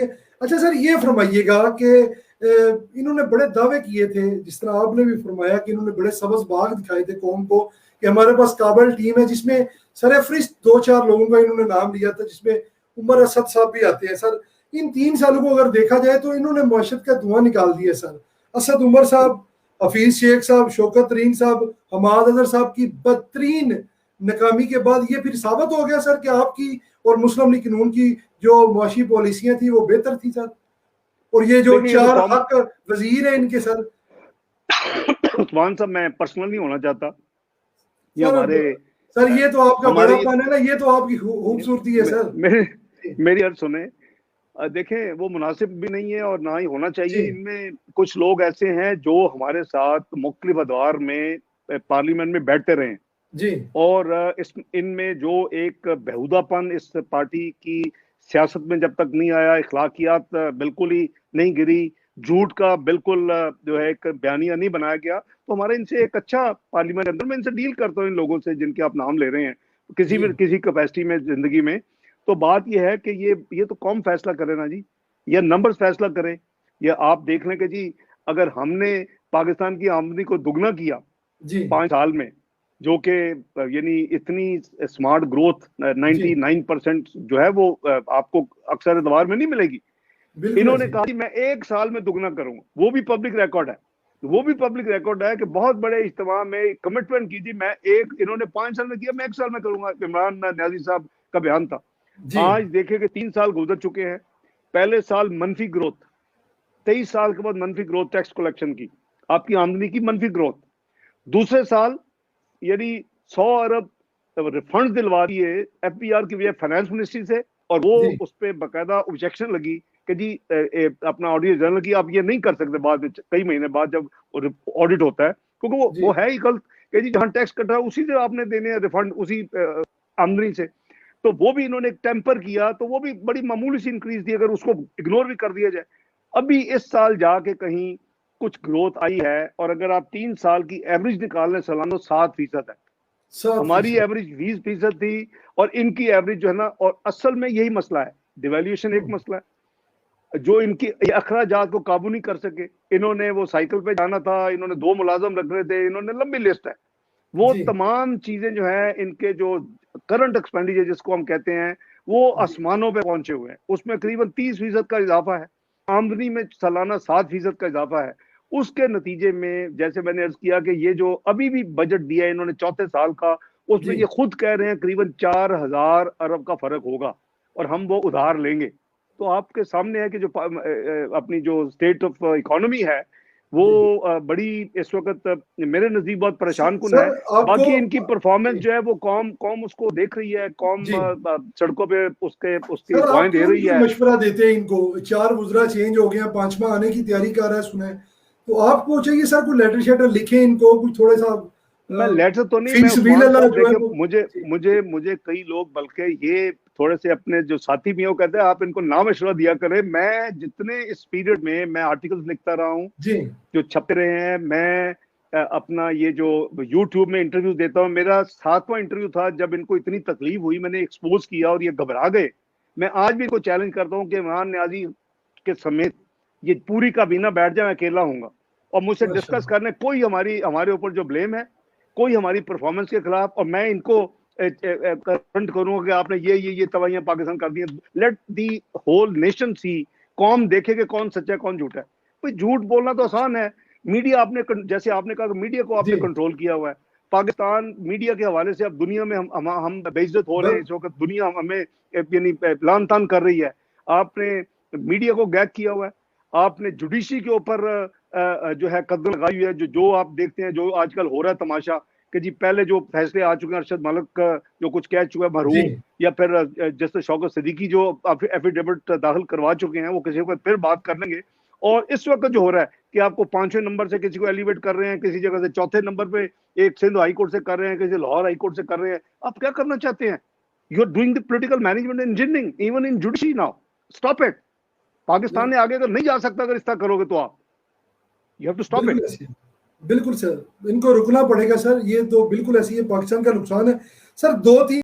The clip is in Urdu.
اچھا سر یہ فرمائیے گا کہ انہوں نے بڑے دعوے کیے تھے، جس طرح آپ نے بھی فرمایا کہ انہوں نے بڑے سبز باغ دکھائے تھے قوم کو کہ ہمارے پاس قابل ٹیم ہے، جس میں سر فہرست 2-4 لوگوں کا انہوں نے نام لیا تھا، جس میں عمر اسد صاحب بھی آتے ہیں۔ سر ان 3 سالوں کو اگر دیکھا جائے تو انہوں نے معاشرت کا دھواں نکال دیا سر۔ اسد عمر صاحب، حفیظ شیخ صاحب، شوکت ترین صاحب، حماد اظہر صاحب کی بدترین ناکامی کے بعد یہ پھر ثابت ہو گیا سر کہ آپ کی اور مسلم لیگ نون کی جو معاشی پالیسیاں تھیں وہ بہتر تھی سر، اور یہ جو 4 حق وزیر ہیں ان کے سر۔ عثمان صاحب میں پرسنل نہیں ہونا چاہتا، یہ ہمارے سر یہ تو آپ کا بڑا پن ہے نا، یہ تو آپ کی خوبصورتی ہے سر۔ میری عرض سنیں، دیکھیں وہ مناسب بھی نہیں ہے اور نہ ہی ہونا چاہیے۔ ان میں کچھ لوگ ایسے ہیں جو ہمارے ساتھ مختلف ادوار میں پارلیمنٹ میں بیٹھتے رہے جی، اور ان میں جو ایک بہودہ پن اس پارٹی کی سیاست میں جب تک نہیں آیا، اخلاقیات بالکل ہی نہیں گری، جھوٹ کا بالکل جو ہے ایک بیانیہ نہیں بنایا گیا، تو ہمارا ان سے ایک اچھا پارلیمنٹ اندر، میں ان سے ڈیل کرتا ہوں ان لوگوں سے جن کے آپ نام لے رہے ہیں کسی بھی کسی کیپیسٹی میں زندگی میں۔ تو بات یہ ہے کہ یہ تو قوم فیصلہ کرے نا جی، یا نمبرز فیصلہ کرے، یا آپ دیکھ لیں کہ جی اگر ہم نے پاکستان کی آمدنی کو دگنا کیا 5 سال میں، جو کہ یعنی اتنی اسمارٹ گروتھ 99% جو ہے وہ آپ کو اکثر ادوار میں نہیں ملے گی۔ انہوں نے کہا کہ میں 1 سال میں دگنا کروں گا، وہ بھی پبلک ریکارڈ ہے کہ بہت بڑے اجتماع میں کمٹمنٹ کی تھی، میں انہوں نے 5 سال میں کیا، میں 1 سال میں کروں گا، عمران نیازی صاحب کا بیان تھا۔ آج دیکھیں کہ 3 سال گزر چکے ہیں، پہلے سال منفی گروتھ، 23 سال کے بعد منفی گروتھ ٹیکس کلیکشن کی، آپ کی آمدنی کی منفی گروتھ۔ دوسرے سال یعنی 100 ارب ریفنڈ دلوا دیے ایف پی آر کی وجہ فائنانس منسٹری سے، اور وہ اس پہ باقاعدہ اوبجیکشن لگی کہ جی اپنا آڈیٹر جنرل کی آپ یہ نہیں کر سکتے بعد میں کئی مہینے بعد جب آڈٹ ہوتا ہے، کیونکہ وہ ہے ہی غلط کہ جی جہاں ٹیکس کٹ رہا ہے اسی سے آپ نے دینے ہیں ریفنڈ، اسی آمدنی سے۔ تو وہ بھی انہوں نے ٹیمپر کیا، تو وہ بھی بڑی معمولی سی انکریز تھی اگر اس کو اگنور بھی کر دیا جائے۔ ابھی اس سال جا کے کہیں کچھ گروتھ آئی ہے، اور اگر آپ 3 سال کی ایوریج نکال لیں سالانہ 7% ہے، ہماری ایوریج 20% تھی، اور ان کی ایوریج جو ہے نا، اور اصل میں یہی مسئلہ ہے، ڈیویلیوشن ایک مسئلہ ہے جو ان کی اخراجات کو قابو نہیں کر سکے۔ انہوں نے وہ سائیکل پہ جانا تھا، انہوں نے 2 ملازم رکھ رہے تھے، انہوں نے لمبی لسٹ ہے، وہ تمام چیزیں جو ہیں ان کے جو کرنٹ ایکسپینڈیچر جس کو ہم کہتے ہیں وہ آسمانوں پہ پہنچے ہوئے ہیں، اس میں قریباً 30% کا اضافہ ہے، آمدنی میں سالانہ 7% کا اضافہ ہے۔ اس کے نتیجے میں جیسے میں نے عرض کیا کہ یہ جو ابھی بھی بجٹ دیا ہے انہوں نے 4 سال کا، اس میں یہ خود کہہ رہے ہیں قریباً 4000 ارب کا فرق ہوگا اور ہم وہ ادھار لیں گے۔ تو آپ کے سامنے ہے کہ جو اپنی جو اسٹیٹ آف اکانومی ہے وہ بڑی اس وقت میرے نزدیک بہت پریشان کن ہے۔ باقی ان کی پرفارمنس جو ہے وہ قوم اس کو دیکھ رہی ہے، قوم سڑکوں پہ اس کی دعائیں دے رہی ہے۔ مشورہ دیتے ہیں ان کو، 4 وزراء چینج ہو گئے ہیں، 5واں آنے کی تیاری کر رہا ہے سنیں، تو آپ کو چاہیے سر کوئی لیٹر شیٹر لکھیں ان کو، کچھ تھوڑا سا۔ میں لیٹر تو نہیں، میں عثمان صاحب دیکھیں مجھے کئی لوگ بلکہ یہ تھوڑے سے اپنے جو ساتھی بھی ہیں وہ کہتے ہیں آپ ان کو نام مشورہ دیا کریں۔ میں جتنے اس پیریڈ میں آرٹیکلز لکھتا رہا ہوں جو چھپے رہے ہیں، میں اپنا یہ جو یوٹیوب میں انٹرویو دیتا ہوں، میرا 7واں انٹرویو تھا جب ان کو اتنی تکلیف ہوئی، میں نے ایکسپوز کیا اور یہ گھبرا گئے۔ میں آج بھی ان کو چیلنج کرتا ہوں کہ عمران نیازی کے سمیت یہ پوری کابینہ بیٹھ جائے، میں اکیلا ہوں گا اور مجھ سے ڈسکس کرنے، کوئی ہمارے اوپر جو بلیم ہے، کوئی ہماری پرفارمنس کے خلاف، اور میں ان کو کرنٹ کروں گا کہ آپ نے یہ توائیاں پاکستان کر دی ہیں۔ لیٹ دی ہول نیشن سی، قوم دیکھے کہ کون سچا ہے کون جھوٹا ہے۔ کوئی جھوٹ بولنا تو آسان ہے، میڈیا آپ نے جیسے آپ نے کہا کہ میڈیا کو آپ نے کنٹرول کیا ہوا ہے۔ پاکستان میڈیا کے حوالے سے اب دنیا میں ہم بے عزت ہو رہے ہیں، اس وقت دنیا ہمیں یعنی لان تان کر رہی ہے۔ آپ نے میڈیا کو گیگ کیا ہوا ہے، آپ نے جوڈیشری کے اوپر جو ہے قدم لگائی ہوئی ہے۔ جو آپ دیکھتے ہیں جو آج کل ہو رہا ہے تماشا کہ جی پہلے جو فیصلے آ چکے ہیں، ارشد ملک جو کچھ کہہ چکا ہے مرحوم، یا پھر جسٹس شوکت صدیقی جو ایفیڈیوٹ داخل کروا چکے ہیں، وہ کسی کو پھر بات کر لیں گے۔ اور اس وقت جو ہو رہا ہے کہ آپ کو 5ویں نمبر سے کسی کو ایلیویٹ کر رہے ہیں، کسی جگہ سے 4تھے نمبر پہ ایک سندھ ہائی کورٹ سے کر رہے ہیں، کسی لاہور ہائی کورٹ سے کر رہے ہیں۔ آپ کیا کرنا چاہتے ہیں؟ You are doing the political management engineering even in judiciary now, stop it. Pakistan نے آگے اگر نہیں جا سکتا اگر اس طرح کرو گے تو آپ you have to stop it. بالکل سر، ان کو رکنا پڑے گا سر، یہ تو بالکل ایسی ہے، پاکستان کا نقصان ہے سر۔ 2-3